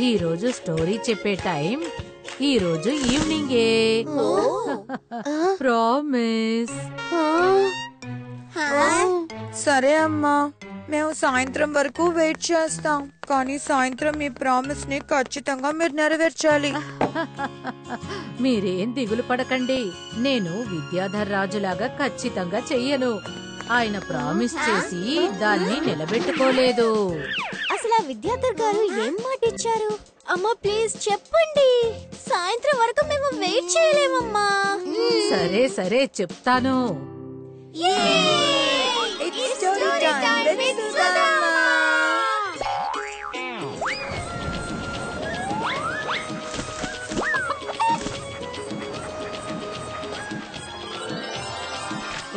ఈ రోజు స్టోరీ చెప్పే టైం ఈ రోజు ఈవినింగే. ప్రామిస్. సరే అమ్మా, మేము సాయంత్రం వరకు వెయిట్ చేస్తాం, కానీ సాయంత్రం మీ ప్రామిస్ ని ఖచ్చితంగా మీరు నెరవేర్చాలి. మీరేం దిగులు పడకండి, నేను విద్యాధర్ రాజులాగా ఖచ్చితంగా చెయ్యను. ఆయన ప్రామిస్ చేసి దాన్ని నిలబెట్టుకోలేదు. అసలు ఆ విద్యాధర్ గారు ఏం మాట ఇచ్చారు? అమ్మా ప్లీజ్ చెప్పండి, సాయంత్రం వరకు మేము వెయిట్ చేయలేమమ్మా. సరే సరే చెప్తాను.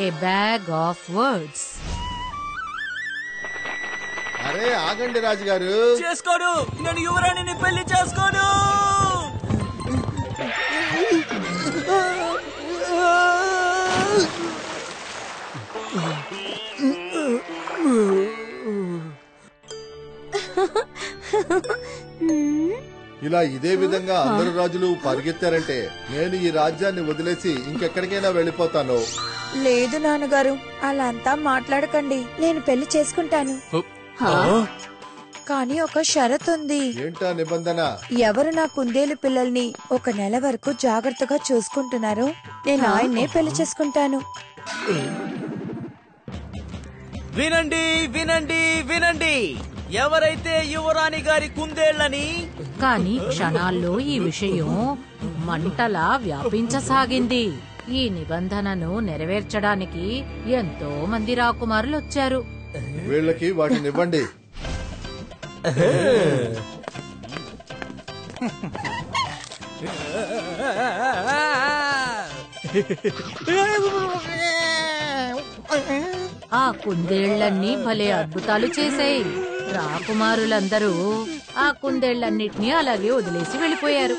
A bag of words. అరే ఆగండి రాజుగారు. చేసుకోడు, నేను యువరాణిని పెళ్లి చేసుకోను. ఇలా ఇదే విధంగా అందరు రాజులు పరిగెత్తారంటే నేను ఈ రాజ్యాన్ని వదిలేసి ఇంకెక్కడికైనా వెళ్ళిపోతాను. లేదు నాన్నగారు, అలా అంతా మాట్లాడకండి, నేను పెళ్లి చేసుకుంటాను. కానీ ఒక షరత్ ఉంది. ఏంటా నిబంధన? ఎవరు నా కుందేలు పిల్లల్ని 1 నెల వరకు జాగ్రత్తగా చూసుకుంటున్నారో నేను ఆయన్నే పెళ్లి చేసుకుంటాను. వినండి వినండి వినండి, ఎవరైతే యువరాణి గారి కుందేళ్లని. కానీ క్షణాల్లో ఈ విషయం మంటలా వ్యాపించసాగింది. ఈ నిబంధనను నెరవేర్చడానికి ఎంతో మంది రాకుమారులు వచ్చారు. వీళ్ళకి వాటిని ఇవ్వండి. ఆ కుందేళ్లన్నీ భలే అద్భుతాలు చేశాయి. రాకుమారులందరూ ఆ కుందేళ్లన్నిటినీ అలాగే వదిలేసి వెళ్ళిపోయారు.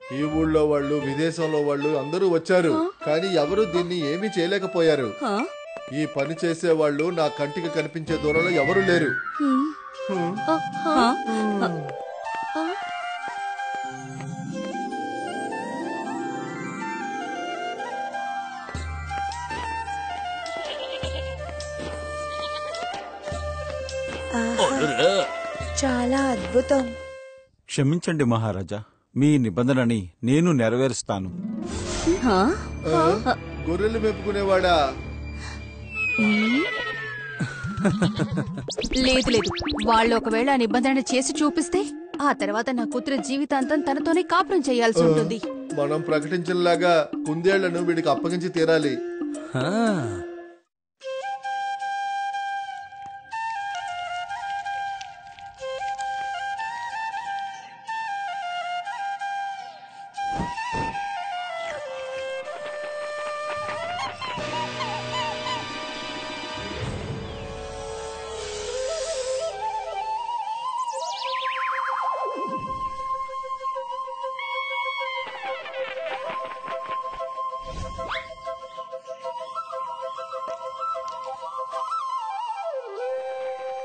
ఈ ఊళ్ళో వాళ్ళు, విదేశంలో వాళ్ళు అందరూ వచ్చారు, కానీ ఎవరు దీన్ని ఏమీ చేయలేకపోయారు. ఈ పని చేసే వాళ్ళు నా కంటికి కనిపించే దూరంలో ఎవరు లేరు. చాలా అద్భుతం. క్షమించండి మహారాజా, మీ నిబంధనని నేను నెరవేరుస్తాను. గొర్రెలు మెప్పుకునేవాడా? లేదు లేదు, వాళ్ళు ఒకవేళ ఆ నిబంధన చేసి చూపిస్తే ఆ తర్వాత నా కూతురు జీవితాంతం తనతోనే కాపురం చేయాల్సి ఉంటుంది. మనం ప్రకటించలాగా కుందేళ్లను వీడికి అప్పగించి తీరాలి.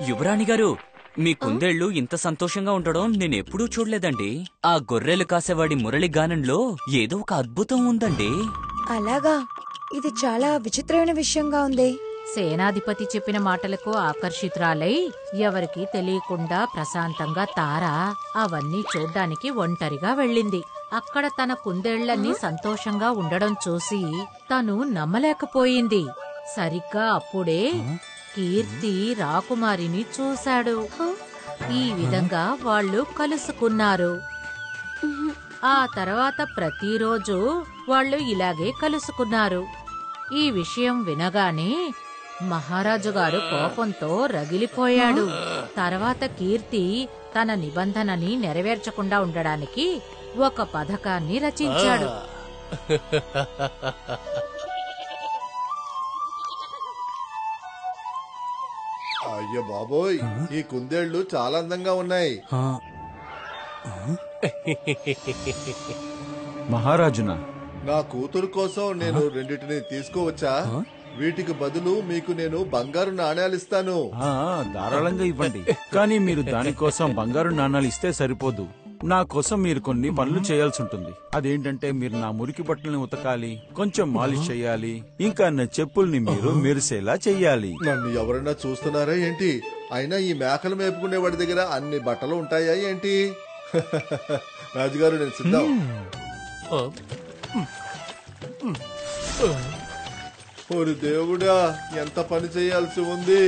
యువరాణి గారు, మీ కుందేళ్లు ఇంత సంతోషంగా ఉండడం నేనెప్పుడూ చూడలేదండి. ఆ గొర్రెలు కాసేవాడి మురళి గానంలో ఏదో ఒక అద్భుతం ఉందండి. అలాగా? ఇది చాలా విచిత్రమైన విషయంగా ఉంది. సేనాధిపతి చెప్పిన మాటలకు ఆకర్షితురాలై ఎవరికీ తెలియకుండా ప్రశాంతంగా తార అవన్నీ చూడ్డానికి ఒంటరిగా వెళ్ళింది. అక్కడ తన కుందేళ్లన్నీ సంతోషంగా ఉండడం చూసి తను నమ్మలేకపోయింది. సరిగ్గా అప్పుడే కీర్తి రాకుమారిని చూశాడు. ఈ విధంగా వాళ్ళు కలుసుకున్నారు. ఆ తర్వాత ప్రతిరోజు వాళ్ళు ఇలాగే కలుసుకున్నారు. ఈ విషయం వినగానే మహారాజు గారు కోపంతో రగిలిపోయాడు. తర్వాత కీర్తి తన నిబంధనని నెరవేర్చకుండా ఉండడానికి ఒక పథకాన్ని రచించాడు. అయ్యో బాబోయ్, ఈ కుందేళ్లు చాలా అందంగా ఉన్నాయి. మహారాజునా? నా కూతురు కోసం నేను రెండింటిని తీసుకోవచ్చా? వీటికి బదులు మీకు నేను బంగారు నాణేలు ఇస్తాను. ధారాళంగా ఇవ్వండి. కానీ మీరు దానికోసం బంగారు నాణాలు ఇస్తే సరిపోదు. నా కోసం మీరు కొన్ని పనులు చేయాల్సి ఉంటుంది. అదేంటంటే మీరు నా మురికి బట్టల్ని ఉతకాలి, కొంచెం మాలిష్ చేయాలి, ఇంకా నా చెప్పుల్ని మీరు మెరిసేలా చెయ్యాలి. నన్ను ఎవరైనా చూస్తున్నారా ఏంటి? అయినా ఈ మేకలు మేపుకునే వాడి దగ్గర అన్ని బట్టలు ఉంటాయా ఏంటి? రాజుగారు నేను సిద్ధం. ఓరి దేవుడా, ఎంత పని చేయాల్సి ఉంది.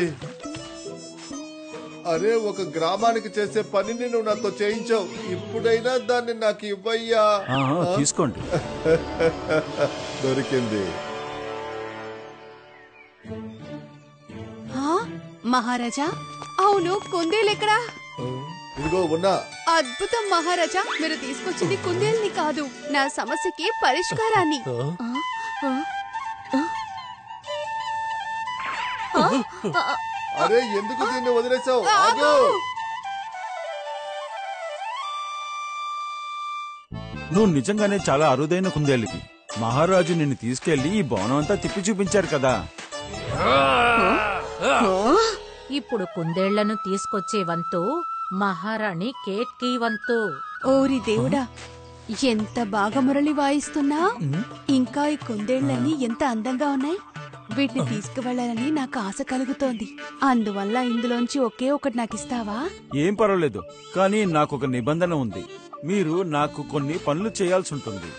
అరే, ఒక గ్రామానికి చేసే పనిని నువ్వు నాతో చేయించావు. ఇప్పుడైనా దాన్ని నాకు ఇవ్వయ్యా. తీసుకోండి. దొరికింది. మహారాజా, అవును కుందేలెక్కడా? ఇదిగో ఉన్నా. అద్భుతం మహారాజా, మీరు తీసుకొచ్చింది కుందేల్ని కాదు, నా సమస్యకి పరిష్కారాన్ని. అరే, ఎందుకు దీన్ని వదిలేసావు? ఆగు. నువ్వు నిజంగానే చాలా అరుదైన కుందేలివి. మహారాజు నిన్ను తీసుకెళ్లి ఈ భవనం అంతా తిప్పి చూపించారు కదా. ఇప్పుడు కుందేళ్లను తీసుకొచ్చే వంతు మహారాణి కేట్కీ వంతు. ఓరి దేవుడా, ఎంత బాగా మురళి వాయిస్తున్నా! ఇంకా ఈ కుందేళ్లన్నీ ఎంత అందంగా ఉన్నాయి. వీటిని తీసుకువెళ్లాలని నాకు ఆశ కలుగుతోంది. అందువల్ల ఇందులోంచి ఒకే ఒకటి నాకు ఇస్తావా? ఏం పర్వాలేదు, కానీ నాకు ఒక నిబంధన ఉంది. మీరు నాకు కొన్ని పనులు చేయాల్సి ఉంటుంది.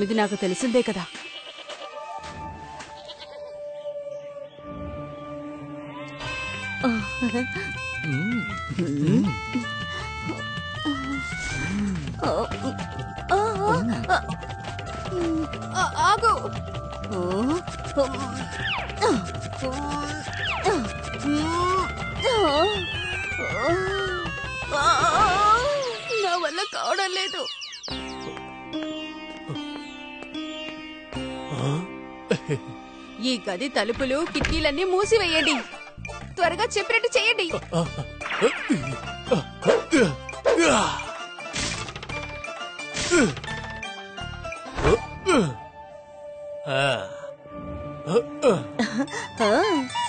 ఇది నాకు తెలిసిందే కదా. ఆగు. నా వల్ల కావడం లేదు. ఈ గది తలుపులు కిటికీలన్నీ మూసివేయండి. త్వరగా చెప్పినట్టు చేయండి.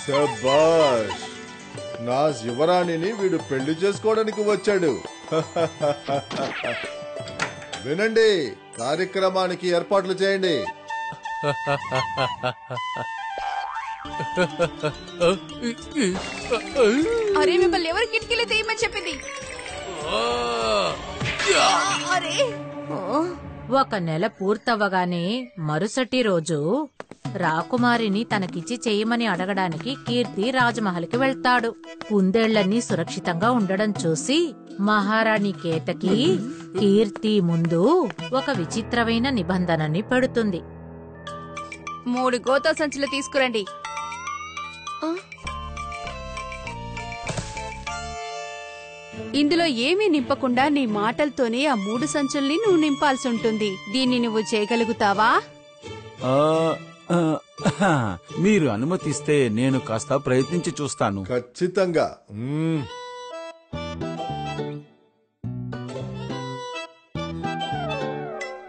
శభాష్, నా యువరాణిని వీడు పెళ్లి చేసుకోవడానికి వచ్చాడు. వినండి, కార్యక్రమానికి ఏర్పాట్లు చేయండి. అరే, మిమ్మల్ని ఎవరు కిటికీలు తీయమని చెప్పింది? అరే, ఒక నెల పూర్తవగానే మరుసటి రోజు రాకుమారిని తనకిచ్చి చేయమని అడగడానికి కీర్తి రాజమహల్కి వెళ్తాడు. కుందేళ్లన్నీ సురక్షితంగా ఉండడం చూసి మహారాణి కేతకి కీర్తి ముందు ఒక విచిత్రమైన నిబంధనని పెడుతుంది. 3 గోతా సంచులు తీసుకురండి. ఇందులో ఏమీ నింపకుండా నీ మాటలతోనే ఆ 3 సంచుల్ని నువ్వు నింపాల్సి ఉంటుంది. దీన్ని నువ్వు చేయగలుగుతావా? మీరు అనుమతిస్తే నేను కాస్త ప్రయత్నించి చూస్తాను. ఖచ్చితంగా.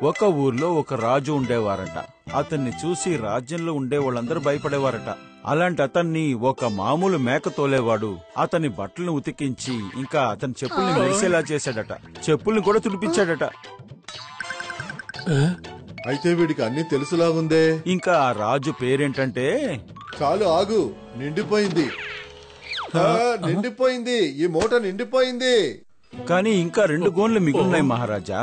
ఒక ఊర్లో ఒక రాజు ఉండేవారట. అతన్ని చూసి రాజ్యంలో ఉండే వాళ్ళందరూ భయపడేవారట. అలాంటి అతన్ని ఒక మామూలు మేక తోలేవాడు అతని బట్టలను ఉతికించి ఇంకా అతని చెప్పుల్ని మెరిసేలా చేశాడట. చెప్పుల్ని కూడా తుడిపించాడట. అయితే వీడికి అన్ని తెలుసులాగుందే. ఇంకా ఆ రాజు పేరేంటంటే... చాలు ఆగు, నిండిపోయింది. నిండిపోయింది, ఈ మూట నిండిపోయింది. కానీ ఇంకా 2 గోన్లు మిగులున్నాయి మహారాజా.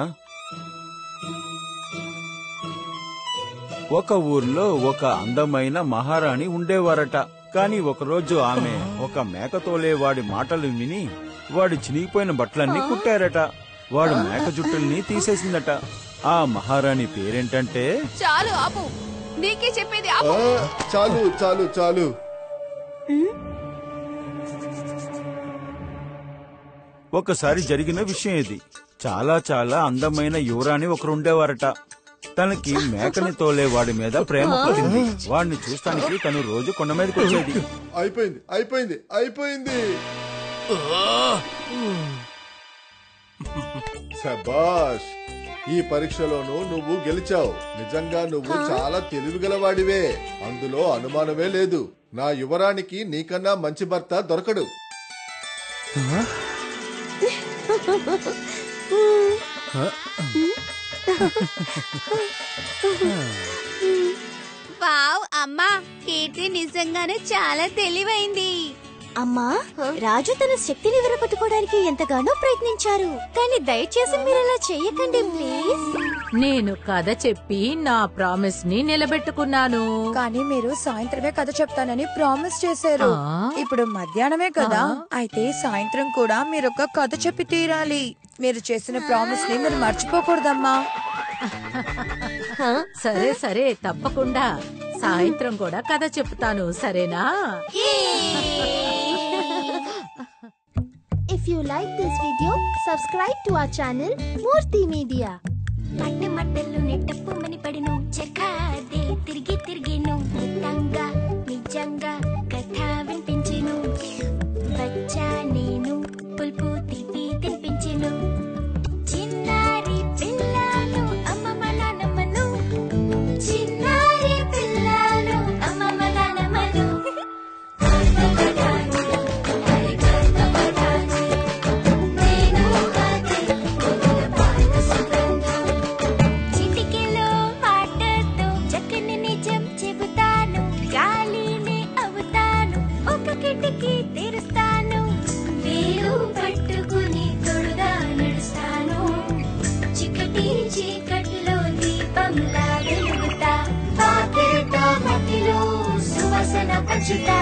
ఒక ఊర్లో ఒక అందమైన మహారాణి ఉండేవారట. కాని ఒకరోజు ఆమె ఒక మేక తోలేవాడి మాటలు విని వాడి చినిగిపోయిన బట్టలన్నీ కుట్టారట. వాడు మేక జుట్టుల్ని తీసేసిందట. ఆ మహారాణి పేరేంటంటే... చాలు ఆపు, నీకే చెప్పేది ఆపు. చాలు చాలు చాలు. ఒకసారి జరిగిన విషయం ఇది. చాలా చాలా అందమైన యువరాణి ఒకరుండేవారట. తనకి మేకని తోలేవాడి మీద ప్రేమ పుట్టింది. వాడిని చూస్తానికి తను రోజు కొండ మీదకి వచ్చేది. అయిపోయింది అయిపోయింది అయిపోయింది. శబాష్, ఈ పరీక్షలోనూ నువ్వు గెలిచావు. నిజంగా నువ్వు చాలా తెలివిగలవాడివే, అందులో అనుమానమే లేదు. నా యువరానికి నీకన్నా మంచి భర్త దొరకడు. వావ్ అమ్మా, కీర్తి నిజంగానే చాలా తెలివైంది. అమ్మా, రాజు తన శక్తిని విరగొట్టుకోవడానికి ఎంతగానో ప్రయత్నించారు, కానీ దయచేసి మీరు అలా చెయ్యకండి ప్లీజ్. నేను కథ చెప్పి నా ప్రామిస్ ని నిలబెట్టుకున్నాను. కానీ మీరు సాయంత్రమే కథ చెప్తానని ప్రామిస్ చేశారు. ఆ? ఇప్పుడు మధ్యాహ్నమే కదా, అయితే సాయంత్రం కూడా మీరు ఒక కథ చెప్పి తీరాలి. మీరు చేసిన ప్రామిస్ ని మీరు మర్చిపోకూడదమ్మా. సరే సరే, తప్పకుండా సాయంత్రం కూడా కథ చెప్తాను, సరేనా? If you like this video, subscribe to our channel Murthy Media. మట్టి మట్టలు నెట్టప్పు మని పడిను, చెక్కాదే తిరిగి తిరిగిను, నిజంగా నిజంగా కథ వినిపించెను. వచ్చా నేను పుల్పు తీపి తినిపించెను. చిన్నారి పిల్లలు అమ్మమ్మ నాన్నమ్మను, చిన్నారి పిల్లలు అమ్మమ్మ నాన్నమ్మను. చిటికెలో మాటతో చక్కని నిజం చెబుతాను, గాలిని అవుతాను, ఒక కిటికీ తెరుస్తాను, వేలు పట్టుకుని తొడుగా నడుస్తాను, చికటి చీకటిలో దీపంలా వెలుగుతా, పాకేట మట్టిలో సువాసన పంచుతా.